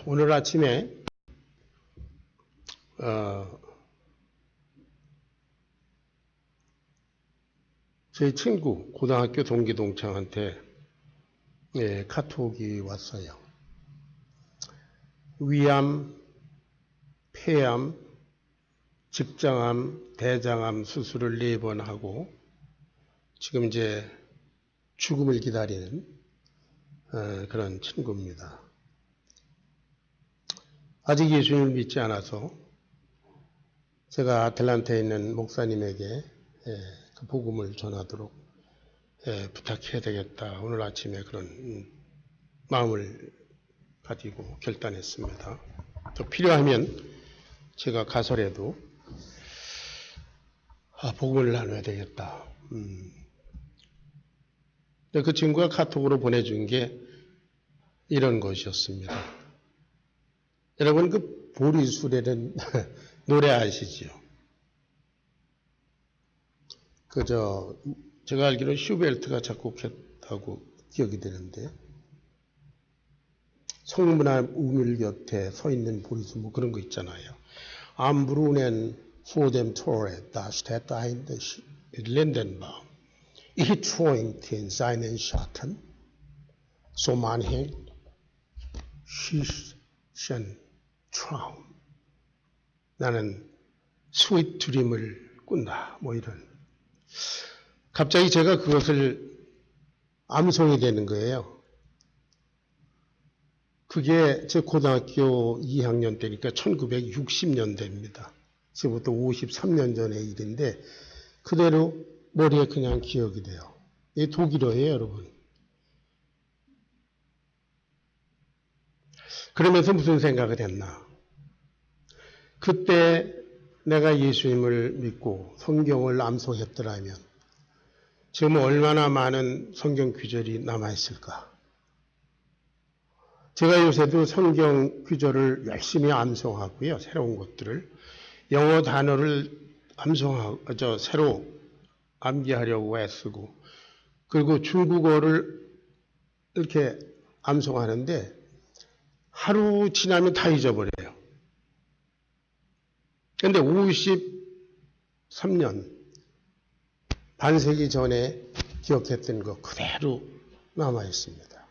오늘 아침에 저희 친구 고등학교 동기 동창한테 카톡이 왔어요. 위암, 폐암, 직장암, 대장암 수술을 4번 하고 지금 이제 죽음을 기다리는 그런 친구입니다. 아직 예수님을 믿지 않아서 제가 아틀란타에 있는 목사님에게 그 복음을 전하도록 부탁해야 되겠다. 오늘 아침에 그런 마음을 가지고 결단했습니다. 또 필요하면 제가 가서라도 복음을 나눠야 되겠다. 그 친구가 카톡으로 보내준 게 이런 것이었습니다. 여러분 그 보리수레는 노래 아시죠? 제가 알기로는 슈베르트가 작곡했다고 기억이 되는데 성문화 우물 곁에 서 있는 보리수 뭐 그런 거 있잖아요. Am Brunnen vor dem Tore, da steht ein Lindenbaum. Ich träumte in seinen Schatten, so manchen süßen Traum. 나는 스윗 드림을 꾼다. 뭐 이런. 갑자기 제가 그것을 암송이 되는 거예요. 그게 제 고등학교 2학년 때니까 1960년대입니다. 지금부터 53년 전의 일인데 그대로 머리에 그냥 기억이 돼요. 이게 독일어예요, 여러분. 그러면서 무슨 생각을 했나? 그때 내가 예수님을 믿고 성경을 암송했더라면 지금 얼마나 많은 성경 구절이 남아있을까? 제가 요새도 성경 구절을 열심히 암송하고요. 새로운 것들을. 영어 단어를 새로 암기하려고 애쓰고 그리고 중국어를 이렇게 암송하는데 하루 지나면 다 잊어버려요. 그런데 53년 반세기 전에 기억했던 거 그대로 남아있습니다.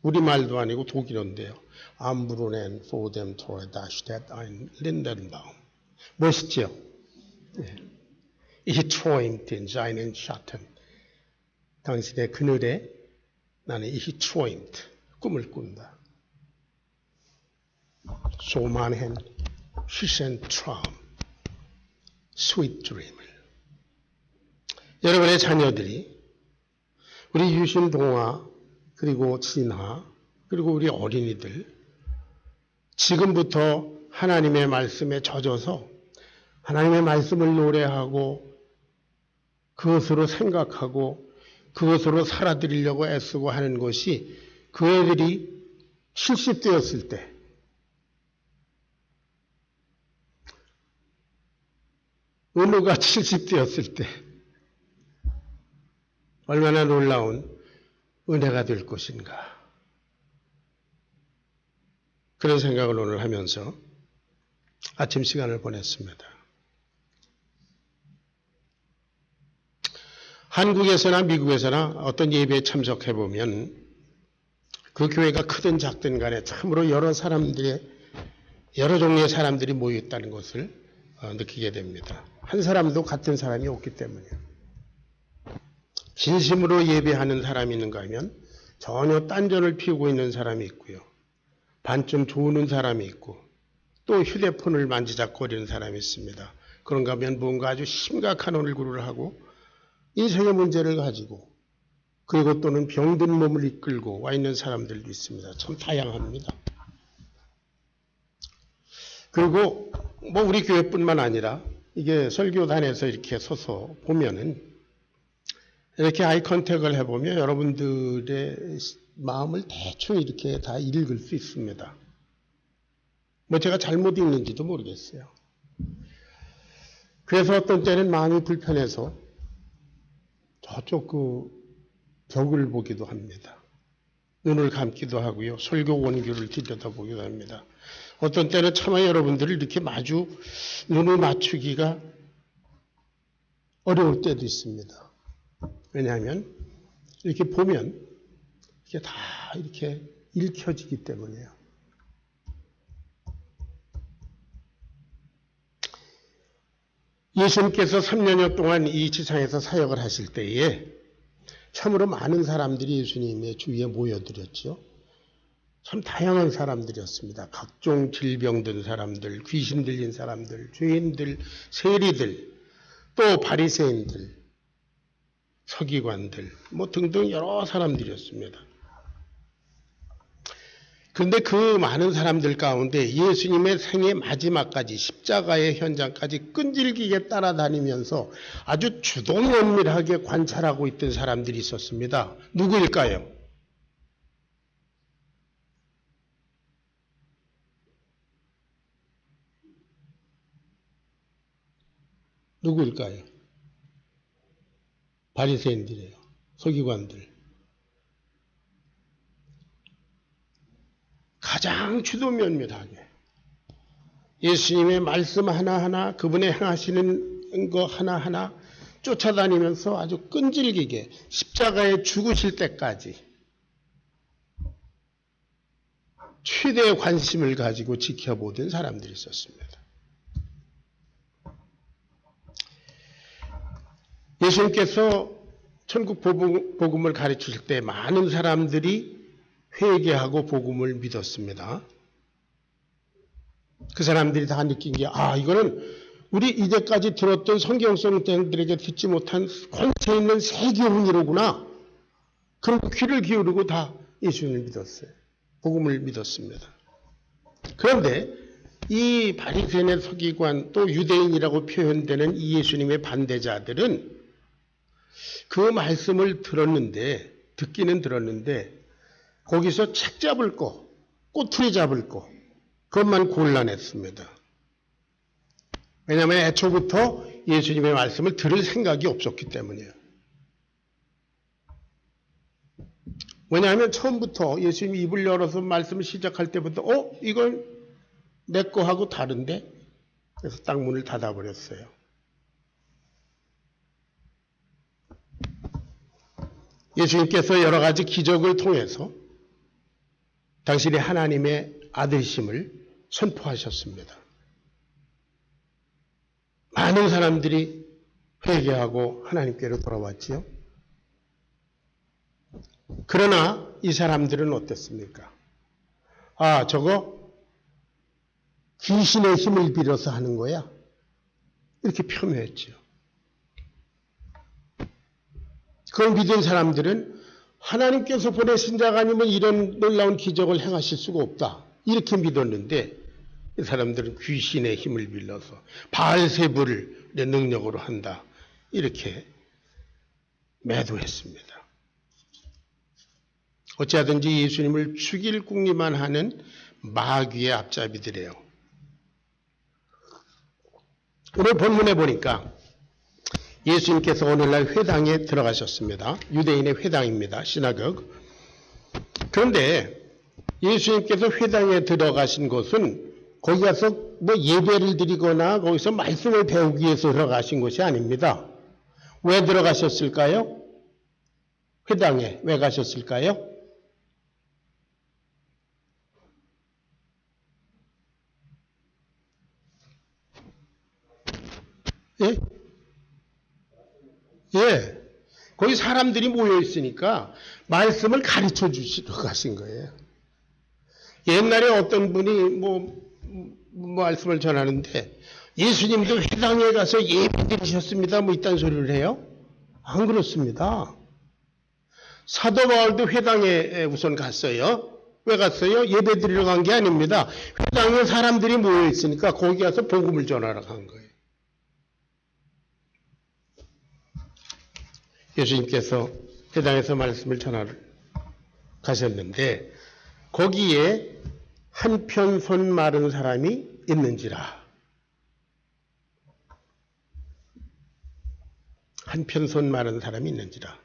우리말도 아니고 독일어인데요. Am Brunnen vor dem Tore, da steht ein Lindenbaum. 멋있죠? Ich träumte in seinen Schatten. 당신의 그늘에 나는 ich träumte, 꿈을 꾼다. So manchen süßen Traum, sweet dream을. 여러분의 자녀들이 우리 유신 동화 그리고 진화 그리고 우리 어린이들 지금부터 하나님의 말씀에 젖어서 하나님의 말씀을 노래하고 그것으로 생각하고 그것으로 살아드리려고 애쓰고 하는 것이 그 애들이 70대였을 때 은우가 70대였을 때 얼마나 놀라운 은혜가 될 것인가. 그런 생각을 오늘 하면서 아침 시간을 보냈습니다. 한국에서나 미국에서나 어떤 예배에 참석해보면 그 교회가 크든 작든 간에 참으로 여러 종류의 사람들이 모여있다는 것을 느끼게 됩니다. 한 사람도 같은 사람이 없기 때문에. 진심으로 예배하는 사람이 있는가 하면 전혀 딴전을 피우고 있는 사람이 있고요. 반쯤 조는 사람이 있고 또 휴대폰을 만지작거리는 사람이 있습니다. 그런가 하면 뭔가 아주 심각한 얼굴을 하고 인생의 문제를 가지고 그리고 또는 병든 몸을 이끌고 와 있는 사람들도 있습니다. 참 다양합니다. 그리고 뭐 우리 교회뿐만 아니라 이게 설교단에서 이렇게 서서 보면은 이렇게 아이 컨택을 해보면 여러분들의 마음을 대충 이렇게 다 읽을 수 있습니다. 뭐 제가 잘못 읽는지도 모르겠어요. 그래서 어떤 때는 마음이 불편해서 저쪽 그 벽을 보기도 합니다. 눈을 감기도 하고요. 설교 원교를 들여다보기도 합니다. 어떤 때는 차마 여러분들을 이렇게 마주 눈을 맞추기가 어려울 때도 있습니다. 왜냐하면 이렇게 보면 이게 다 이렇게 읽혀지기 때문이에요. 예수님께서 3년여 동안 이 지상에서 사역을 하실 때에 참으로 많은 사람들이 예수님의 주위에 모여들었죠. 참 다양한 사람들이었습니다. 각종 질병 든 사람들, 귀신 들린 사람들, 죄인들, 세리들, 또 바리새인들, 서기관들, 뭐 등등 여러 사람들이었습니다. 그런데 그 많은 사람들 가운데 예수님의 생애 마지막까지 십자가의 현장까지 끈질기게 따라다니면서 아주 주동면밀하게 관찰하고 있던 사람들이 있었습니다. 누구일까요? 누구일까요? 바리새인들이에요. 서기관들. 가장 주도면밀하게 예수님의 말씀 하나하나 그분의 행하시는 거 하나하나 쫓아다니면서 아주 끈질기게 십자가에 죽으실 때까지 최대의 관심을 가지고 지켜보던 사람들이 있었습니다. 예수님께서 천국 복음을 가르칠 때 많은 사람들이 회개하고 복음을 믿었습니다. 그 사람들이 다 느낀 게 이거는 우리 이제까지 들었던 성경성들에게 듣지 못한 권세 있는 새 교훈이로구나. 그런 귀를 기울이고 다 예수님을 믿었어요. 복음을 믿었습니다. 그런데 이 바리새인의 서기관 또 유대인이라고 표현되는 이 예수님의 반대자들은 그 말씀을 듣기는 들었는데 거기서 책 잡을 거, 꼬투리 잡을 거, 그것만 곤란했습니다. 왜냐하면 애초부터 예수님의 말씀을 들을 생각이 없었기 때문이에요. 왜냐하면 처음부터 예수님이 입을 열어서 말씀을 시작할 때부터 이건 내 거하고 다른데? 그래서 딱 문을 닫아버렸어요. 예수님께서 여러 가지 기적을 통해서 당신이 하나님의 아들심을 선포하셨습니다. 많은 사람들이 회개하고 하나님께로 돌아왔지요. 그러나 이 사람들은 어땠습니까? 저거 귀신의 힘을 빌어서 하는 거야. 이렇게 폄훼했죠. 그걸 믿은 사람들은 하나님께서 보내신 자가 아니면 이런 놀라운 기적을 행하실 수가 없다. 이렇게 믿었는데 이 사람들은 귀신의 힘을 빌려서 바알세불을 내 능력으로 한다. 이렇게 매도했습니다. 어찌하든지 예수님을 죽일 궁리만 하는 마귀의 앞잡이들이에요. 오늘 본문에 보니까 예수님께서 오늘날 회당에 들어가셨습니다. 유대인의 회당입니다. 시나고그. 그런데 예수님께서 회당에 들어가신 곳은 거기 가서 뭐 예배를 드리거나 거기서 말씀을 배우기 위해서 들어가신 곳이 아닙니다. 왜 들어가셨을까요? 회당에 왜 가셨을까요? 예? 예. 거기 사람들이 모여 있으니까 말씀을 가르쳐 주시러 가신 거예요. 옛날에 어떤 분이 말씀을 전하는데 예수님도 회당에 가서 예배 드리셨습니다. 이딴 소리를 해요? 안 그렇습니다. 사도 바울도 회당에 우선 갔어요. 왜 갔어요? 예배 드리러 간 게 아닙니다. 회당에 사람들이 모여 있으니까 거기 가서 복음을 전하러 간 거예요. 예수님께서 회당에서 말씀을 전하러 가셨는데 거기에 한편 손 마른 사람이 있는지라. 한편 손 마른 사람이 있는지라.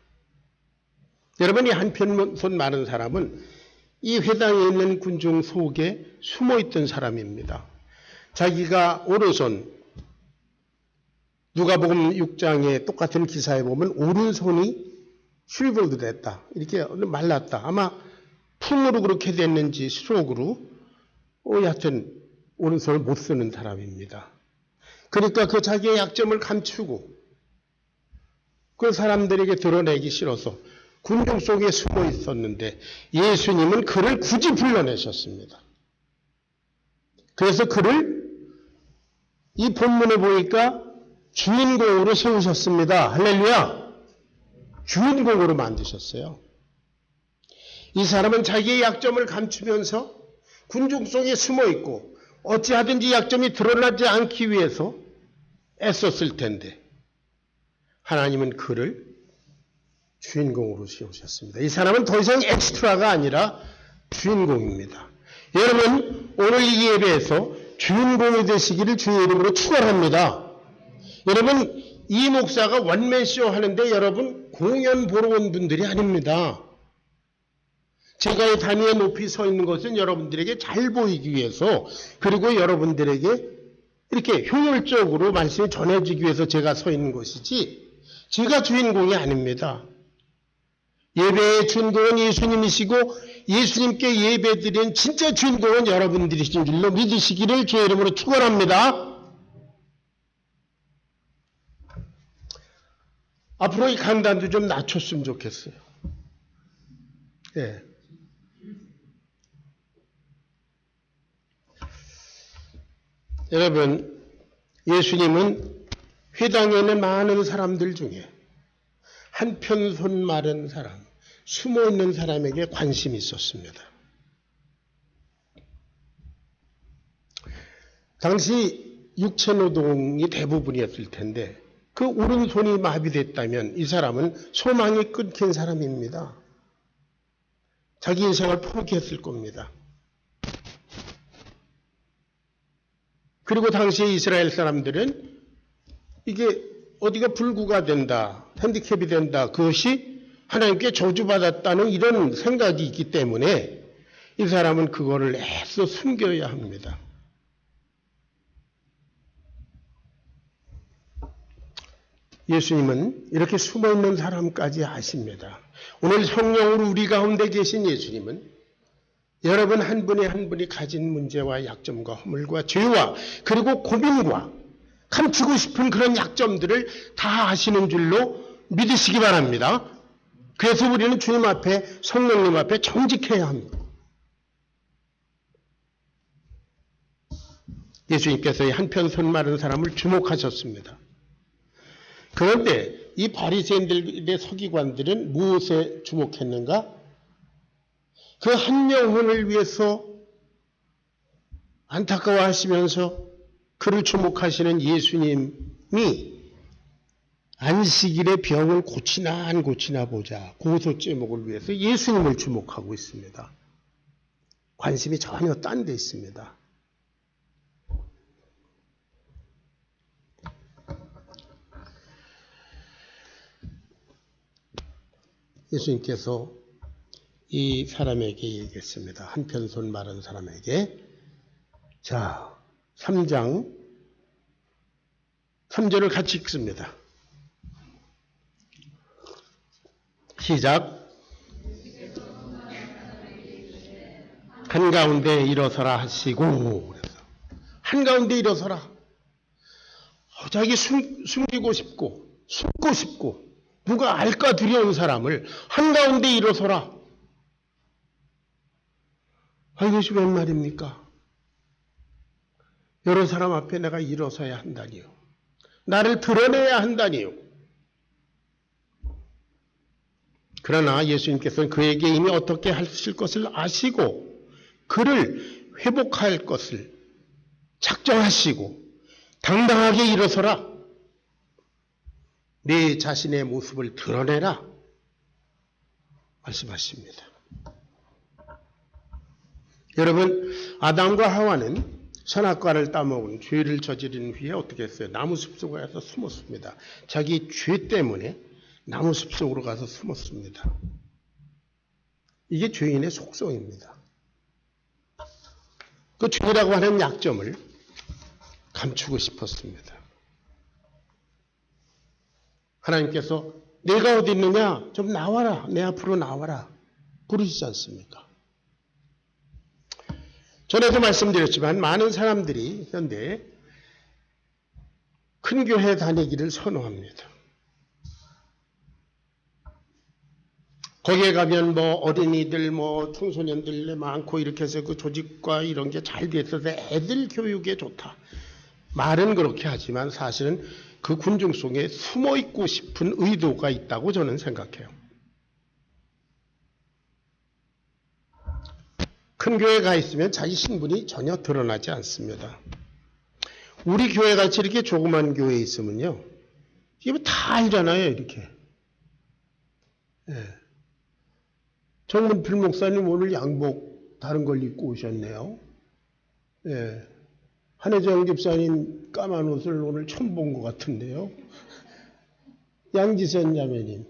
여러분, 이 한편손 마른 사람은 이 회당에 있는 군중 속에 숨어있던 사람입니다. 자기가 오른손, 누가복음 6장의 똑같은 기사에 보면 오른손이 슈리볼드 됐다, 이렇게 말랐다. 아마 풍으로 그렇게 됐는지 스트로크로 여하튼 오른손을 못 쓰는 사람입니다. 그러니까 그 자기의 약점을 감추고 그 사람들에게 드러내기 싫어서 군중 속에 숨어 있었는데 예수님은 그를 굳이 불러내셨습니다. 그래서 그를 이 본문에 보니까 주인공으로 세우셨습니다. 할렐루야! 주인공으로 만드셨어요. 이 사람은 자기의 약점을 감추면서 군중 속에 숨어 있고 어찌하든지 약점이 드러나지 않기 위해서 애썼을 텐데 하나님은 그를 주인공으로 세우셨습니다. 이 사람은 더 이상 엑스트라가 아니라 주인공입니다. 여러분, 오늘 이 예배에서 주인공이 되시기를 주의 이름으로 축원합니다. 여러분, 이 목사가 원맨쇼 하는데 여러분 공연 보러 온 분들이 아닙니다. 제가 이 단위에 높이 서 있는 것은 여러분들에게 잘 보이기 위해서, 그리고 여러분들에게 이렇게 효율적으로 말씀이 전해지기 위해서 제가 서 있는 것이지 제가 주인공이 아닙니다. 예배의 주인공은 예수님이시고 예수님께 예배드린 진짜 주인공은 여러분들이신 줄로 믿으시기를 주의 이름으로 축원합니다. 앞으로 이 강단도 좀 낮췄으면 좋겠어요. 예. 여러분, 예수님은 회당에 있는 많은 사람들 중에 한편손 마른 사람, 숨어있는 사람에게 관심이 있었습니다. 당시 육체노동이 대부분이었을 텐데 그 오른손이 마비됐다면 이 사람은 소망이 끊긴 사람입니다. 자기 인생을 포기했을 겁니다. 그리고 당시에 이스라엘 사람들은 이게 어디가 불구가 된다, 핸디캡이 된다, 그것이 하나님께 저주받았다는 이런 생각이 있기 때문에 이 사람은 그거를 애써 숨겨야 합니다. 예수님은 이렇게 숨어있는 사람까지 아십니다. 오늘 성령으로 우리 가운데 계신 예수님은 여러분 한 분이 한 분이 가진 문제와 약점과 허물과 죄와 그리고 고민과 감추고 싶은 그런 약점들을 다 아시는 줄로 믿으시기 바랍니다. 그래서 우리는 주님 앞에, 성령님 앞에 정직해야 합니다. 예수님께서 이 한편손 마른 사람을 주목하셨습니다. 그런데 이 바리새인들의 서기관들은 무엇에 주목했는가? 그 한 영혼을 위해서 안타까워하시면서 그를 주목하시는 예수님이 안식일의 병을 고치나 안 고치나 보자, 고소 제목을 위해서 예수님을 주목하고 있습니다. 관심이 전혀 딴 데 있습니다. 예수님께서 이 사람에게 얘기했습니다. 한편손 마른 사람에게. 자, 3장 3절을 같이 읽습니다. 시작. 한가운데 일어서라 하시고, 그래서 한가운데 일어서라. 자기 숨기고 싶고 숨고 싶고 누가 알까 두려운 사람을 한가운데 일어서라. 이것이 웬 말입니까? 여러 사람 앞에 내가 일어서야 한다니요. 나를 드러내야 한다니요. 그러나 예수님께서는 그에게 이미 어떻게 하실 것을 아시고 그를 회복할 것을 작정하시고 당당하게 일어서라. 네 자신의 모습을 드러내라. 말씀하십니다. 여러분, 아담과 하와는 선악과를 따먹은 죄를 저지른 후에 어떻게 했어요? 나무숲 속에 가서 숨었습니다. 자기 죄 때문에 나무숲 속으로 가서 숨었습니다. 이게 죄인의 속성입니다. 그 죄라고 하는 약점을 감추고 싶었습니다. 하나님께서 내가 어디 있느냐? 좀 나와라. 내 앞으로 나와라. 부르시지 않습니까? 전에도 말씀드렸지만 많은 사람들이 현대 큰 교회 다니기를 선호합니다. 거기에 가면 뭐 어린이들, 뭐 청소년들 많고 이렇게 해서 그 조직과 이런 게 잘 돼 있어서 애들 교육에 좋다. 말은 그렇게 하지만 사실은 그 군중 속에 숨어 있고 싶은 의도가 있다고 저는 생각해요. 큰 교회 가 있으면 자기 신분이 전혀 드러나지 않습니다. 우리 교회 같이 이렇게 조그만 교회에 있으면요. 이게 뭐 다 알잖아요, 이렇게. 예. 정문필 목사님 오늘 양복 다른 걸 입고 오셨네요. 예. 한혜정 집사님 까만 옷을 오늘 처음 본 것 같은데요. 양지선 자매님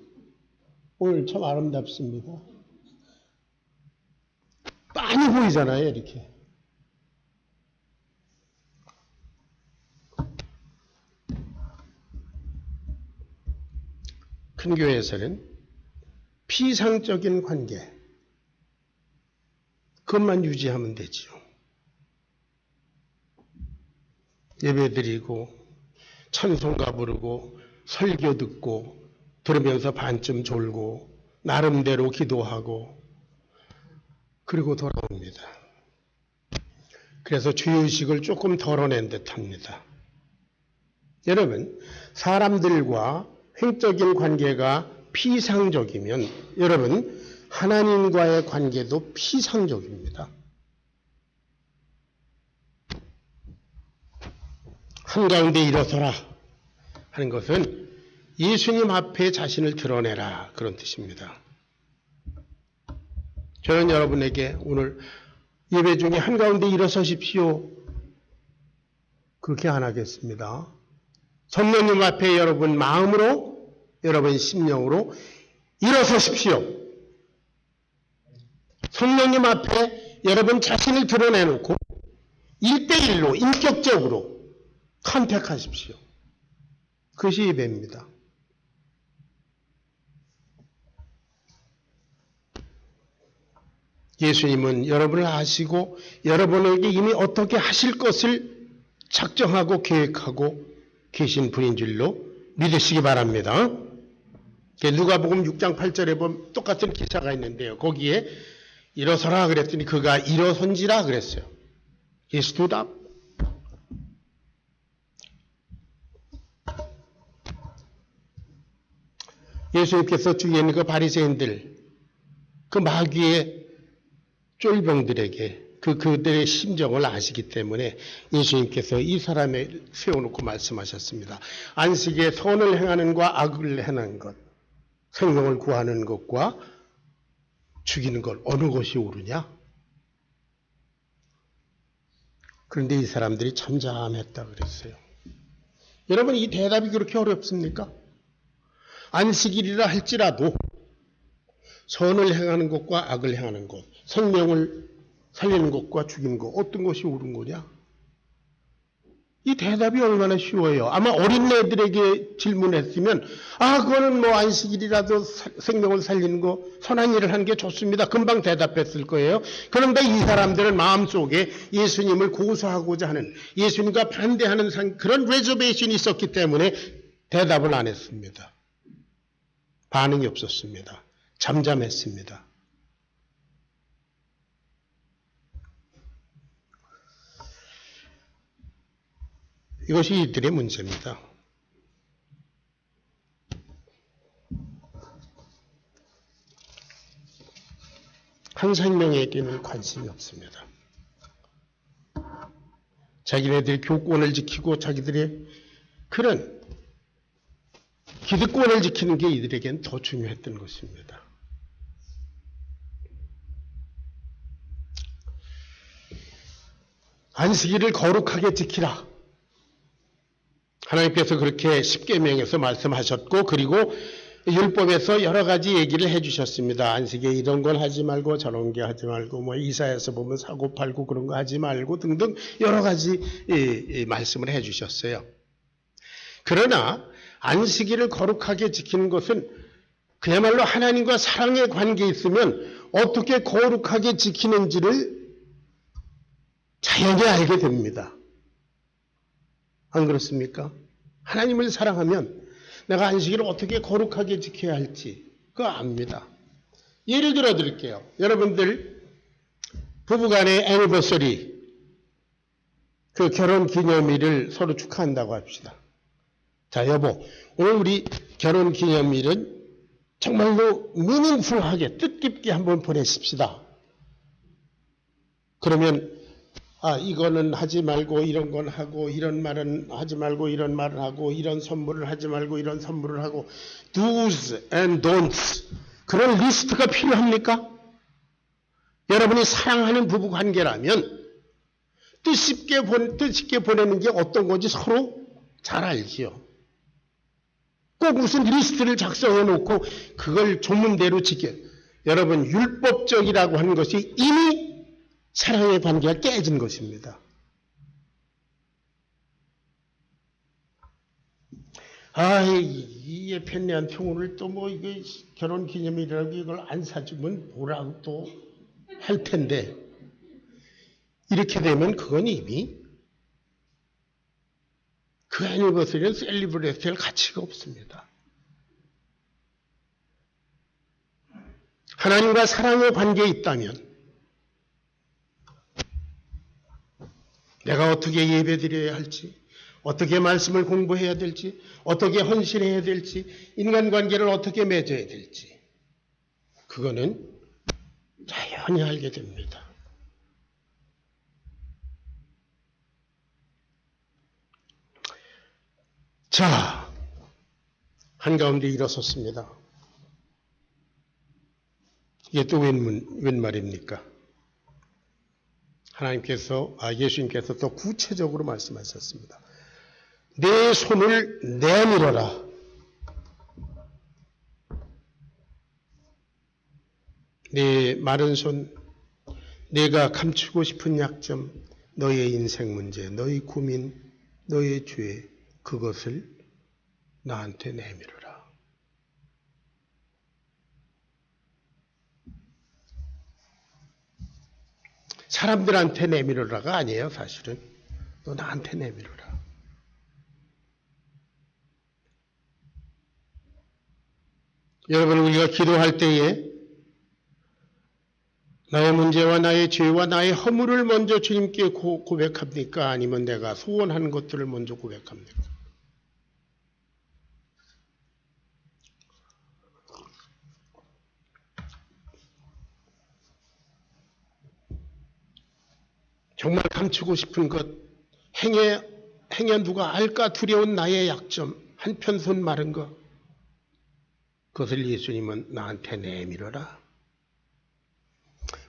오늘 참 아름답습니다. 많이 보이잖아요, 이렇게. 큰 교회에서는 피상적인 관계, 그것만 유지하면 되지요. 예배드리고 찬송가 부르고 설교 듣고 들으면서 반쯤 졸고 나름대로 기도하고 그리고 돌아옵니다. 그래서 주의식을 조금 덜어낸 듯합니다. 여러분, 사람들과 횡적인 관계가 피상적이면 여러분 하나님과의 관계도 피상적입니다. 한가운데 일어서라 하는 것은 예수님 앞에 자신을 드러내라 그런 뜻입니다. 저는 여러분에게 오늘 예배 중에 한가운데 일어서십시오. 그렇게 안 하겠습니다. 성령님 앞에 여러분 마음으로 여러분 심령으로 일어서십시오. 성령님 앞에 여러분 자신을 드러내놓고 1대1로 인격적으로 컨택하십시오. 그것이 예배입니다. 예수님은 여러분을 아시고 여러분에게 이미 어떻게 하실 것을 작정하고 계획하고 계신 분인 줄로 믿으시기 바랍니다. 누가복음 6장 8절에 보면 똑같은 기사가 있는데요. 거기에 일어서라 그랬더니 그가 일어선지라 그랬어요. He stood up. 예수님께서 주위에 있는 그 바리새인들, 그 마귀의 쫄병들에게 그들의 심정을 아시기 때문에 예수님께서 이 사람을 세워놓고 말씀하셨습니다. 안식에 선을 행하는 것과 악을 행하는 것, 생명을 구하는 것과 죽이는 것 어느 것이 옳으냐? 그런데 이 사람들이 잠잠했다 그랬어요. 여러분 이 대답이 그렇게 어렵습니까? 안식일이라 할지라도 선을 행하는 것과 악을 행하는 것, 생명을 살리는 것과 죽이는 것 어떤 것이 옳은 거냐? 이 대답이 얼마나 쉬워요. 아마 어린애들에게 질문했으면 그거는 뭐 안식일이라도 생명을 살리는 거 선한 일을 하는 게 좋습니다. 금방 대답했을 거예요. 그런데 이 사람들은 마음속에 예수님을 고소하고자 하는 예수님과 반대하는 그런 레저베이션이 있었기 때문에 대답을 안 했습니다. 반응이 없었습니다. 잠잠했습니다. 이것이 이들의 문제입니다. 한 생명에게는 관심이 없습니다. 자기네들이 교권을 지키고 자기들의 그런 기득권을 지키는 게 이들에겐 더 중요했던 것입니다. 안식일을 거룩하게 지키라. 하나님께서 그렇게 십계명에서 말씀하셨고 그리고 율법에서 여러 가지 얘기를 해주셨습니다. 안식에 이런 걸 하지 말고 저런 게 하지 말고 뭐 이사야서 보면 사고 팔고 그런 거 하지 말고 등등 여러 가지 말씀을 해주셨어요. 그러나 안식일을 거룩하게 지키는 것은 그야말로 하나님과 사랑의 관계에 있으면 어떻게 거룩하게 지키는지를 자연히 알게 됩니다. 안 그렇습니까? 하나님을 사랑하면 내가 안식일을 어떻게 거룩하게 지켜야 할지 그거 압니다. 예를 들어 드릴게요. 여러분들 부부간의 애니버서리 그 결혼 기념일을 서로 축하한다고 합시다. 자, 여보, 오늘 우리 결혼 기념일은 정말로 미닝풀하게 뜻깊게 한번 보내십시다. 그러면 이거는 하지 말고 이런 건 하고 이런 말은 하지 말고 이런 말을 하고 이런 선물을 하지 말고 이런 선물을 하고 do's and don'ts 그런 리스트가 필요합니까? 여러분이 사랑하는 부부 관계라면 뜻있게 보내는 게 어떤 건지 서로 잘 알지요. 꼭 무슨 리스트를 작성해 놓고 그걸 조문대로 지켜. 여러분 율법적이라고 하는 것이 이미 사랑의 관계가 깨진 것입니다. 이 편리한 평온을 또 뭐 이게 결혼 기념일이라고 이걸 안 사주면 뭐라고 또 할 텐데 이렇게 되면 그건 이미 그 애니버서리는 셀리브레이트할 가치가 없습니다. 하나님과 사랑의 관계에 있다면 내가 어떻게 예배드려야 할지, 어떻게 말씀을 공부해야 될지, 어떻게 헌신해야 될지, 인간관계를 어떻게 맺어야 될지 그거는 자연히 알게 됩니다. 자, 한가운데 일어섰습니다. 이게 또 웬 말입니까? 예수님께서 또 구체적으로 말씀하셨습니다. 내 손을 내밀어라. 내 마른 손, 내가 감추고 싶은 약점, 너의 인생 문제, 너의 고민, 너의 죄, 그것을 나한테 내밀어라. 사람들한테 내밀어라가 아니에요, 사실은. 너 나한테 내밀어라. 여러분, 우리가 기도할 때에 나의 문제와 나의 죄와 나의 허물을 먼저 주님께 고백합니까? 아니면 내가 소원하는 것들을 먼저 고백합니까? 정말 감추고 싶은 것, 행여 누가 알까 두려운 나의 약점, 한편 손 마른 것, 그것을 예수님은 나한테 내밀어라.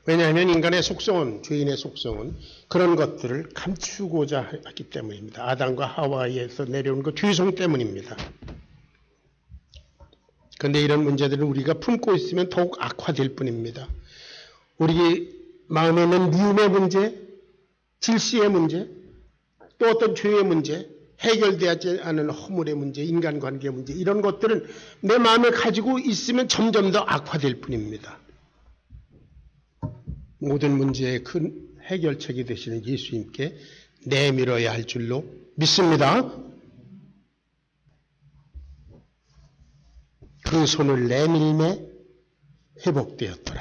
왜냐하면 인간의 속성은, 죄인의 속성은 그런 것들을 감추고자 했기 때문입니다. 아담과 하와에서 내려온 그 죄성 때문입니다. 그런데 이런 문제들은 우리가 품고 있으면 더욱 악화될 뿐입니다. 우리 마음에 있는 미움의 문제, 질시의 문제, 또 어떤 죄의 문제, 해결되지 않은 허물의 문제, 인간관계의 문제 이런 것들은 내 마음에 가지고 있으면 점점 더 악화될 뿐입니다. 모든 문제의 큰 해결책이 되시는 예수님께 내밀어야 할 줄로 믿습니다. 그 손을 내밀매 회복되었더라.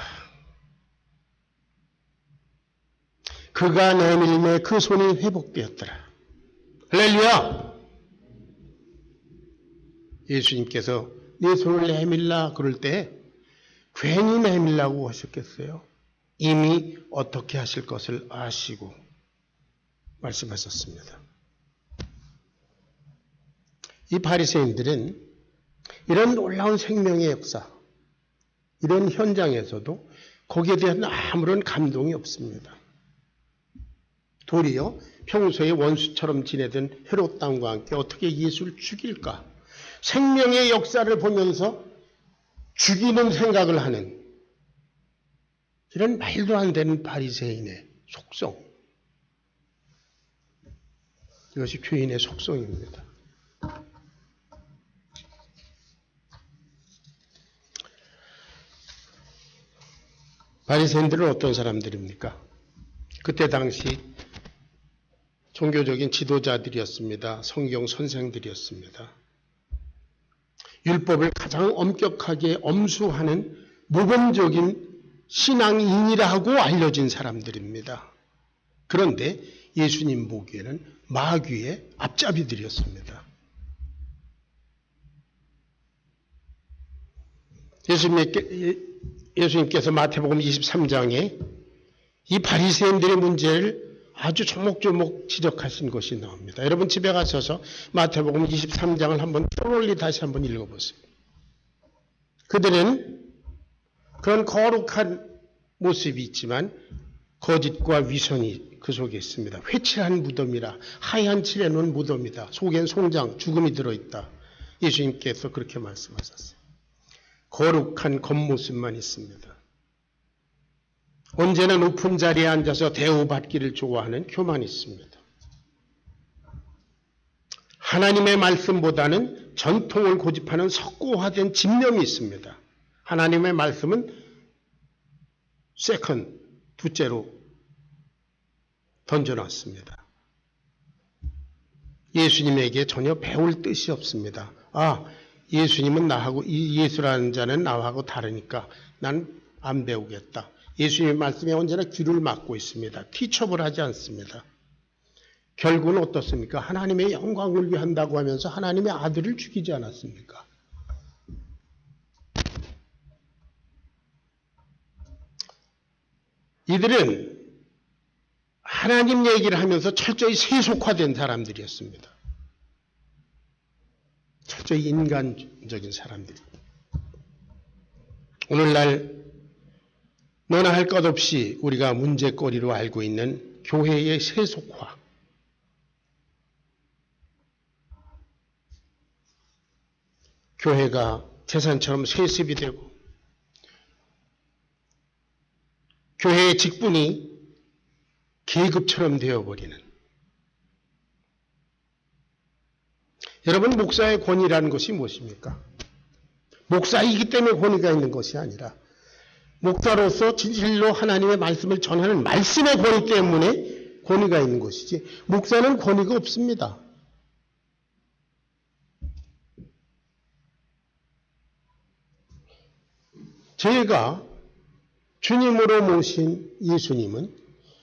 그가 내밀매 그 손이 회복되었더라. 할렐루야! 예수님께서 네 손을 내밀라 그럴 때 괜히 내밀라고 하셨겠어요? 이미 어떻게 하실 것을 아시고 말씀하셨습니다. 이 바리새인들은 이런 놀라운 생명의 역사, 이런 현장에서도 거기에 대한 아무런 감동이 없습니다. 도리어 평소에 원수처럼 지내던 헤롯 왕과 함께 어떻게 예수를 죽일까? 생명의 역사를 보면서 죽이는 생각을 하는 이런 말도 안 되는 바리새인의 속성. 이것이 교인의 속성입니다. 바리새인들은 어떤 사람들입니까? 그때 당시 종교적인 지도자들이었습니다. 성경 선생들이었습니다. 율법을 가장 엄격하게 엄수하는 모범적인 신앙인이라고 알려진 사람들입니다. 그런데 예수님 보기에는 마귀의 앞잡이들이었습니다. 예수님께서 마태복음 23장에 이 바리새인들의 문제를 아주 조목조목 지적하신 것이 나옵니다. 여러분 집에 가셔서 마태복음 23장을 한번 뚫어올리 다시 한번 읽어보세요. 그들은 그런 거룩한 모습이 있지만 거짓과 위선이 그 속에 있습니다. 회칠한 무덤이라 하얀 칠해 놓은 무덤이다. 속엔 송장, 죽음이 들어있다. 예수님께서 그렇게 말씀하셨어요. 거룩한 겉모습만 있습니다. 언제나 높은 자리에 앉아서 대우받기를 좋아하는 교만이 있습니다. 하나님의 말씀보다는 전통을 고집하는 석고화된 집념이 있습니다. 하나님의 말씀은 세컨, 둘째로 던져놨습니다. 예수님에게 전혀 배울 뜻이 없습니다. 예수님은 나하고, 이 예수라는 자는 나하고 다르니까 난 안 배우겠다. 예수님의 말씀에 언제나 귀를 막고 있습니다. 티처블 하지 않습니다. 결국은 어떻습니까? 하나님의 영광을 위한다고 하면서 하나님의 아들을 죽이지 않았습니까? 이들은 하나님 얘기를 하면서 철저히 세속화된 사람들이었습니다. 철저히 인간적인 사람들. 오늘날 너나 할 것 없이 우리가 문제거리로 알고 있는 교회의 세속화. 교회가 재산처럼 세습이 되고 교회의 직분이 계급처럼 되어버리는. 여러분, 목사의 권위라는 것이 무엇입니까? 목사이기 때문에 권위가 있는 것이 아니라 목사로서 진실로 하나님의 말씀을 전하는 말씀의 권위 때문에 권위가 있는 것이지 목사는 권위가 없습니다. 제가 주님으로 모신 예수님은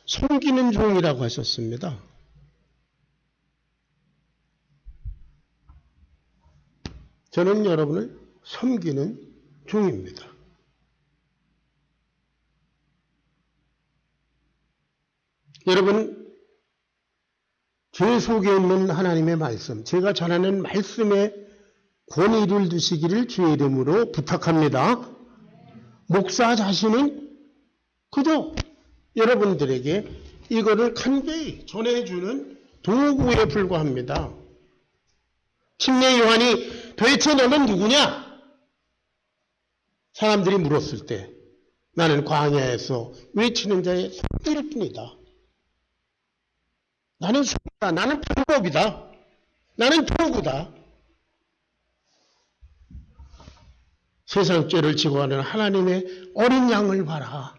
섬기는 종이라고 하셨습니다. 저는 여러분을 섬기는 종입니다. 여러분, 제 속에 있는 하나님의 말씀, 제가 전하는 말씀에 권위를 두시기를 주의 이름으로 부탁합니다. 목사 자신은 그저 여러분들에게 이거를 간교히 전해주는 도구에 불과합니다. 침례 요한이 도대체 너는 누구냐? 사람들이 물었을 때 나는 광야에서 외치는 자의 손길일 뿐이다. 나는 손이다. 나는 방법이다. 나는 도구다. 세상 죄를 지고 가는 하나님의 어린 양을 봐라.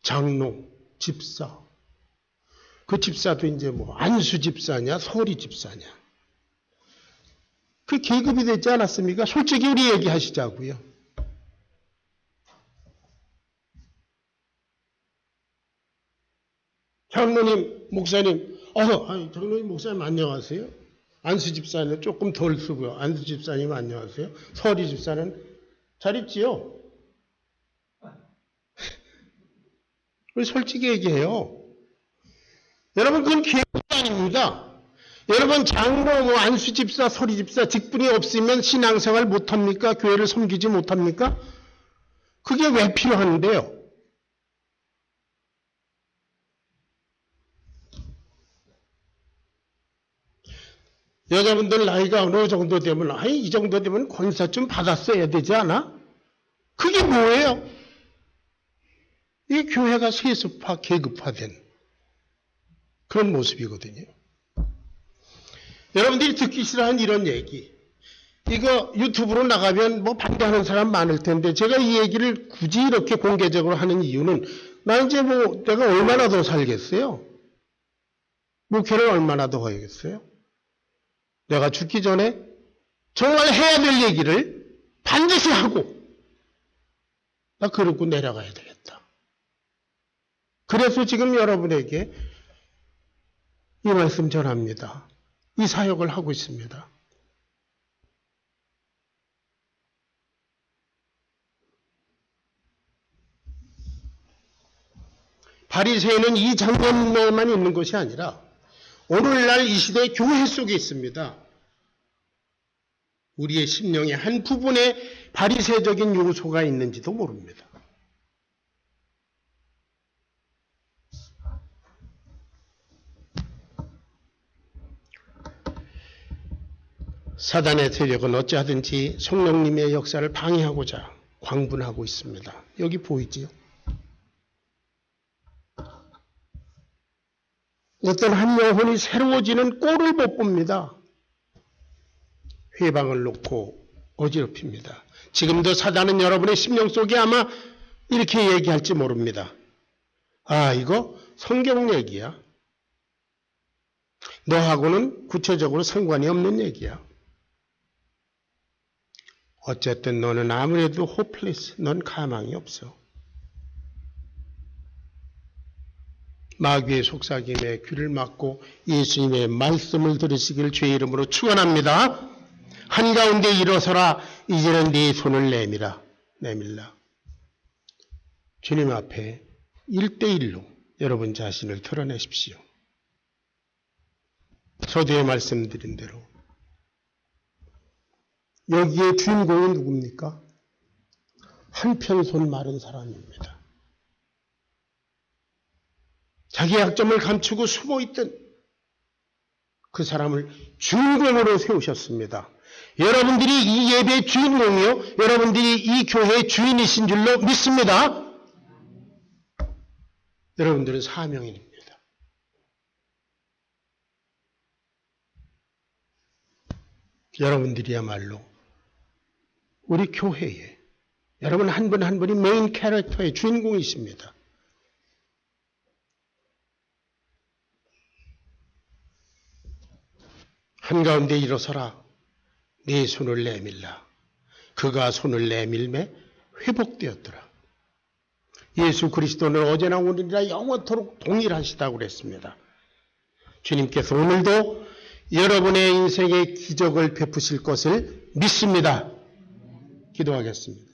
장로, 집사. 그 집사도 이제 뭐 안수 집사냐, 서리 집사냐. 그 계급이 되지 않았습니까? 솔직히 우리 얘기하시자고요. 장로님, 목사님, 장로님, 목사님 안녕하세요. 안수 집사는 조금 덜 쓰고요. 안수 집사님 안녕하세요. 서리 집사는 잘 있지요? 우리 솔직히 얘기해요. 여러분, 그건 계급이 아닙니다. 여러분, 장로, 안수 집사, 서리 집사 직분이 없으면 신앙생활 못합니까? 교회를 섬기지 못합니까? 그게 왜 필요한데요? 여자분들 나이가 어느 정도 되면 아니 이 정도 되면 권사 좀 받았어야 되지 않아? 그게 뭐예요? 이 교회가 세습화 계급화된 그런 모습이거든요. 여러분들이 듣기 싫어하는 이런 얘기 이거 유튜브로 나가면 뭐 반대하는 사람 많을 텐데 제가 이 얘기를 굳이 이렇게 공개적으로 하는 이유는 나 이제 뭐 내가 얼마나 더 살겠어요? 목회를 얼마나 더 하겠어요? 내가 죽기 전에 정말 해야 될 얘기를 반드시 하고 나 그러고 내려가야 되겠다. 그래서 지금 여러분에게 이 말씀 전합니다. 이 사역을 하고 있습니다. 바리새인은 이 장면에만 있는 것이 아니라 오늘날 이 시대 교회 속에 있습니다. 우리의 심령의 한 부분에 바리새적인 요소가 있는지도 모릅니다. 사단의 세력은 어찌하든지 성령님의 역사를 방해하고자 광분하고 있습니다. 여기 보이지요? 어떤 한 영혼이 새로워지는 꼴을 못 봅니다. 회방을 놓고 어지럽힙니다. 지금도 사단은 여러분의 심령 속에 아마 이렇게 얘기할지 모릅니다. 아, 이거 성경 얘기야. 너하고는 구체적으로 상관이 없는 얘기야. 어쨌든 너는 아무래도 호플레스, 넌 가망이 없어. 마귀의 속삭임에 귀를 막고 예수님의 말씀을 들으시길 주의 이름으로 축원합니다. 한가운데 일어서라. 이제는 네 손을 내밀라. 주님 앞에 1대1로 여러분 자신을 드러내십시오. 서두에 말씀드린 대로 여기에 주인공이 누굽니까? 한편 손 마른 사람입니다. 자기 약점을 감추고 숨어있던 그 사람을 주인공으로 세우셨습니다. 여러분들이 이 예배의 주인공이요. 여러분들이 이 교회의 주인이신 줄로 믿습니다. 여러분들은 사명인입니다. 여러분들이야말로 우리 교회에 여러분 한 분 한 분이 메인 캐릭터의 주인공이십니다. 한가운데 일어서라. 네 손을 내밀라. 그가 손을 내밀매 회복되었더라. 예수 그리스도는 어제나 오늘이나 영원토록 동일하시다고 그랬습니다. 주님께서 오늘도 여러분의 인생에 기적을 베푸실 것을 믿습니다. 기도하겠습니다.